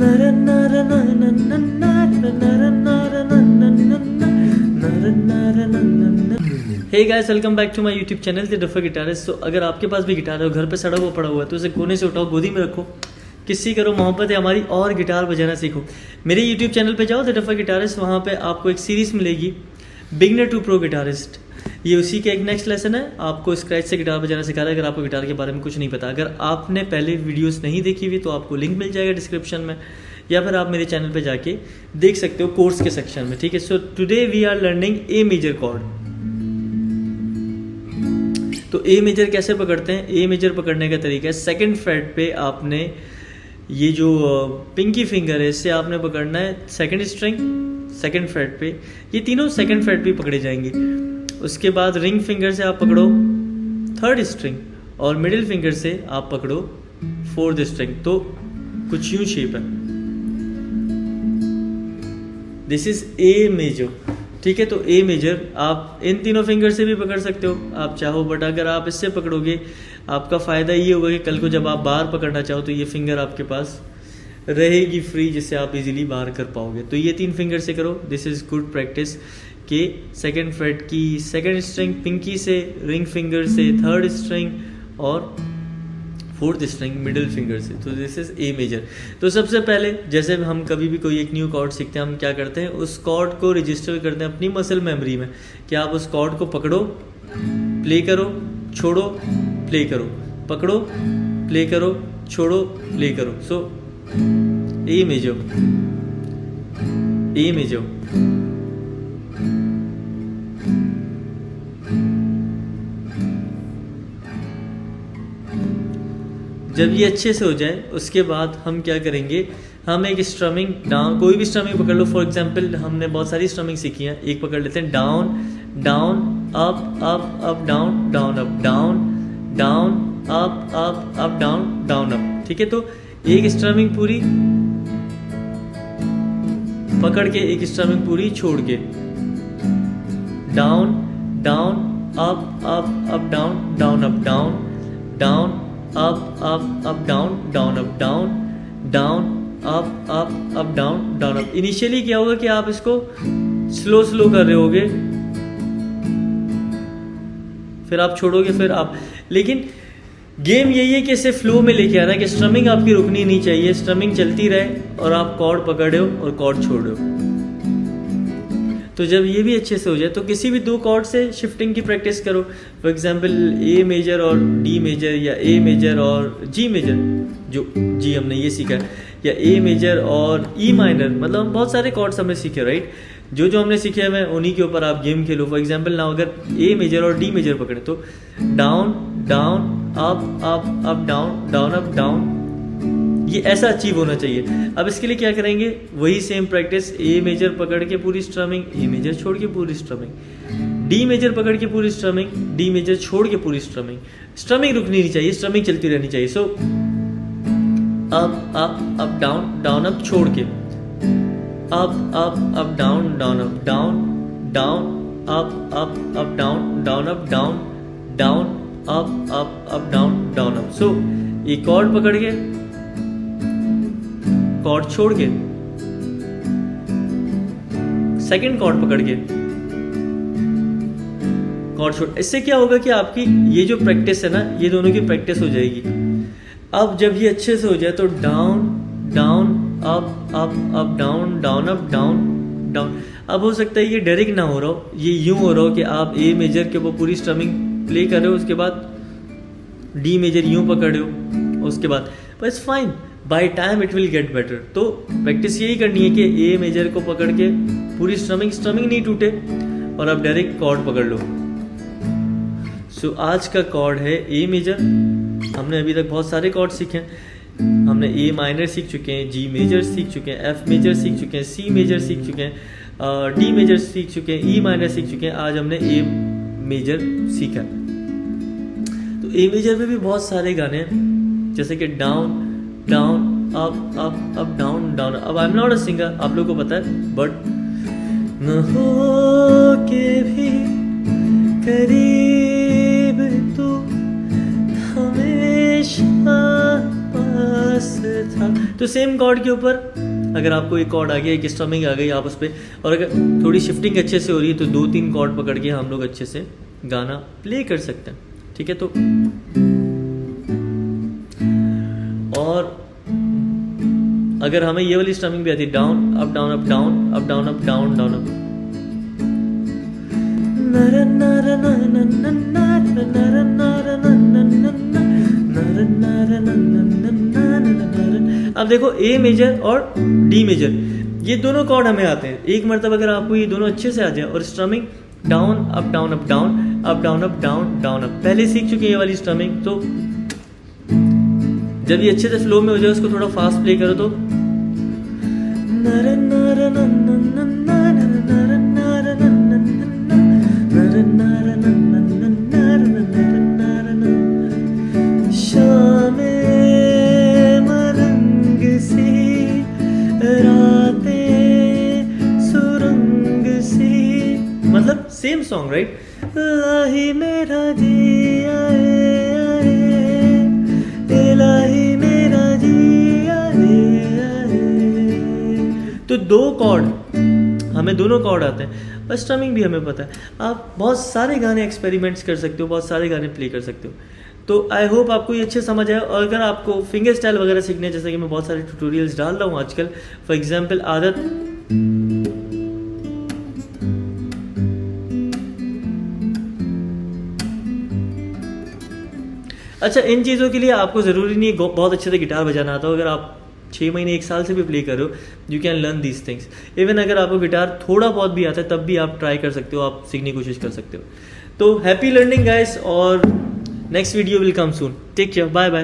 Hey guys, welcome back to my YouTube channel the duffer guitarist. तो अगर आपके पास भी गिटार है और घर पे सड़ा हुआ पड़ा हुआ है तो उसे कोने से उठाओ, गोदी में रखो, किसी करो मोहब्बत है हमारी और गिटार बजाना सीखो। मेरे यूट्यूब चैनल पे जाओ द डफर गिटारिस्ट, वहाँ पे आपको एक सीरीज़ मिलेगी बिगनर टू प्रो गिटारिस्ट। ये उसी का एक नेक्स्ट लेसन है, आपको स्क्रैच से गिटार बजाना सिखा रहा है। अगर आपको गिटार के बारे में कुछ नहीं पता, अगर आपने पहले वीडियोस नहीं देखी हुई तो आपको लिंक मिल जाएगा डिस्क्रिप्शन में, या फिर आप मेरे चैनल पे जाके देख सकते हो कोर्स के सेक्शन में। ठीक है, so today we are learning A major chord. तो ए मेजर कैसे पकड़ते हैं? ए मेजर पकड़ने का तरीका है, सेकंड फ्रेट पे आपने ये जो पिंकी फिंगर है इससे आपने पकड़ना है सेकंड स्ट्रिंग, सेकंड फ्रेट पे। ये तीनों सेकंड फ्रेट पे पकड़े जाएंगे। उसके बाद रिंग फिंगर से आप पकड़ो थर्ड स्ट्रिंग, और मिडिल फिंगर से आप पकड़ो फोर्थ स्ट्रिंग। तो कुछ यूं शेप है, दिस इज ए मेजर। ठीक है, तो ए मेजर आप इन तीनों फिंगर से भी पकड़ सकते हो आप चाहो, बट अगर आप इससे पकड़ोगे आपका फ़ायदा ये होगा कि कल को जब आप बाहर पकड़ना चाहो तो ये फिंगर आपके पास रहेगी फ्री, जिससे आप इजीली बाहर कर पाओगे। तो ये तीन फिंगर से करो, दिस इज़ गुड प्रैक्टिस। कि सेकंड फ्रेट की सेकंड स्ट्रिंग पिंकी से, रिंग फिंगर से थर्ड स्ट्रिंग, और फोर्थ स्ट्रिंग मिडिल फिंगर से। तो दिस इज ए मेजर। तो सबसे पहले जैसे हम कभी भी कोई एक न्यू कॉर्ड सीखते हैं, हम क्या करते हैं, उस कॉर्ड को रजिस्टर करते हैं अपनी मसल मेमोरी में, कि आप उस कॉर्ड को पकड़ो, प्ले करो, छोड़ो, प्ले करो, पकड़ो, प्ले करो, छोड़ो, प्ले करो। सो ए मेजर, ए मेजर। जब ये अच्छे से हो जाए उसके बाद हम क्या करेंगे, हम एक स्ट्रमिंग डाउन, कोई भी स्ट्रमिंग पकड़ लो। फॉर एग्जांपल हमने बहुत सारी स्ट्रमिंग सीखी है, एक पकड़ लेते हैं down down up up up down down up down down up up up down down up. ठीक है, तो एक स्ट्रमिंग पूरी पकड़ के, एक स्ट्रमिंग पूरी छोड़ के, down down up up up down down up down down up down down up down down up down down up. Initially क्या होगा कि आप इसको स्लो स्लो कर रहे होगे, फिर आप छोड़ोगे, फिर आप, लेकिन गेम यही है कि इसे फ्लो में लेके आना है, कि स्ट्रमिंग आपकी रुकनी नहीं चाहिए, स्ट्रमिंग चलती रहे और आप कॉर्ड पकड़े हो और कॉर्ड छोड़ रहे हो। तो जब ये भी अच्छे से हो जाए तो किसी भी दो कॉर्ड से शिफ्टिंग की प्रैक्टिस करो। फॉर एग्जांपल ए मेजर और डी मेजर, या ए मेजर और जी मेजर, जो जी हमने ये सीखा है, या ए मेजर और ई माइनर, मतलब बहुत सारे कॉर्ड्स हमने सीखे, राइट। जो जो हमने सीखे हैं उन्हीं के ऊपर आप गेम खेलो। फॉर एग्जांपल ना, अगर ए मेजर और डी मेजर पकड़े तो down down up up up down down up down, ये ऐसा अचीव होना चाहिए। अब इसके लिए क्या करेंगे, वही सेम प्रैक्टिस, ए मेजर पकड़ के पूरी स्ट्रमिंग, ए मेजर छोड़ के पूरी स्ट्रमिंग, डी मेजर पकड़ के पूरी स्ट्रमिंग, डी मेजर छोड़ के पूरी स्ट्रमिंग। स्ट्रमिंग रुकनी नहीं चाहिए, स्ट्रमिंग चलती रहनी चाहिए। So up up up down down up छोड़ के, up down down up down down up down down up down down up down down up. So एक कॉर्ड पकड़ के, कॉर्ड छोड़ के, सेकंड कॉर्ड पकड़ के, कॉर्ड छोड़। इससे क्या होगा कि आपकी ये जो प्रैक्टिस है ना, ये दोनों की प्रैक्टिस हो जाएगी। अब जब ये अच्छे से हो जाए तो down down up up up down down up down down. अब हो सकता है ये डायरेक्ट ना हो रहा हो, ये यूं हो रहा हो कि आप ए मेजर के ऊपर पूरी स्ट्रमिंग प्ले कर रहे हो, उसके बाद डी मेजर यूं पकड़ रहे हो, उसके बाद, but it's fine, by time it will get better. तो प्रैक्टिस यही करनी है कि ए मेजर को पकड़ के पूरी स्ट्रमिंग नहीं टूटे, और अब डायरेक्ट कॉर्ड पकड़ लो। सो आज का कॉर्ड है ए मेजर। हमने अभी तक बहुत सारे कॉर्ड सीखे हैं। हमने ए माइनर सीख चुके हैं, जी मेजर सीख चुके हैं, एफ मेजर सीख चुके हैं, सी मेजर सीख चुके हैं, डी मेजर सीख चुके हैं, ई माइनर सीख चुके हैं। आज हमने ए मेजर सीखा। तो ए मेजर में भी बहुत सारे गाने हैं, जैसे कि down down up up up down down. अब I am not a singer, आप लोगों को पता है, बट न हो के भी करीब तू हमेशा पास था। तो सेम कॉर्ड के ऊपर अगर आपको एक कॉर्ड आ गया, एक स्ट्रमिंग आ गई, आप उस पर, और अगर थोड़ी शिफ्टिंग अच्छे से हो रही है तो 2-3 कॉर्ड पकड़ के हम लोग अच्छे से गाना प्ले कर सकते हैं, ठीक है। तो और अगर हमें ये वाली स्ट्रमिंग भी आती है, down up down up down up down up down down up, अब देखो ए मेजर और डी मेजर ये दोनों कॉर्ड हमें आते हैं। एक मरतब अगर आपको ये दोनों अच्छे से आ जाए, और strumming down up down up down up down up down down up पहले सीख चुके हैं ये वाली स्ट्रमिंग, तो जब ये अच्छे से फ्लो में हो जाए उसको थोड़ा फास्ट प्ले करो तो मतलब सेम सॉन्ग, राइट। लाही मेरा जी आए आए, लाही मेरा जी आए आए। तो 2 कॉर्ड हमें, दोनों कॉर्ड आते हैं, बस स्ट्रमिंग भी हमें पता है। आप बहुत सारे गाने एक्सपेरिमेंट्स कर सकते हो, बहुत सारे गाने प्ले कर सकते हो। तो आई होप आपको ये अच्छे समझ आया। और अगर आपको फिंगर स्टाइल वगैरह सीखने हैं, जैसे कि मैं बहुत सारे ट्यूटोरियल्स डाल रहा हूँ आजकल, फॉर एग्जांपल आदत, अच्छा इन चीज़ों के लिए आपको ज़रूरी नहीं बहुत अच्छे से गिटार बजाना आता हो। अगर आप 6 महीने 1 साल से भी प्ले कर रहे हो, you can learn these things. Even अगर आपको गिटार थोड़ा बहुत भी आता है तब भी आप ट्राई कर सकते हो, आप सीखने की कोशिश कर सकते हो। तो हैप्पी लर्निंग गाइस, और next video will come soon. Take care, bye bye.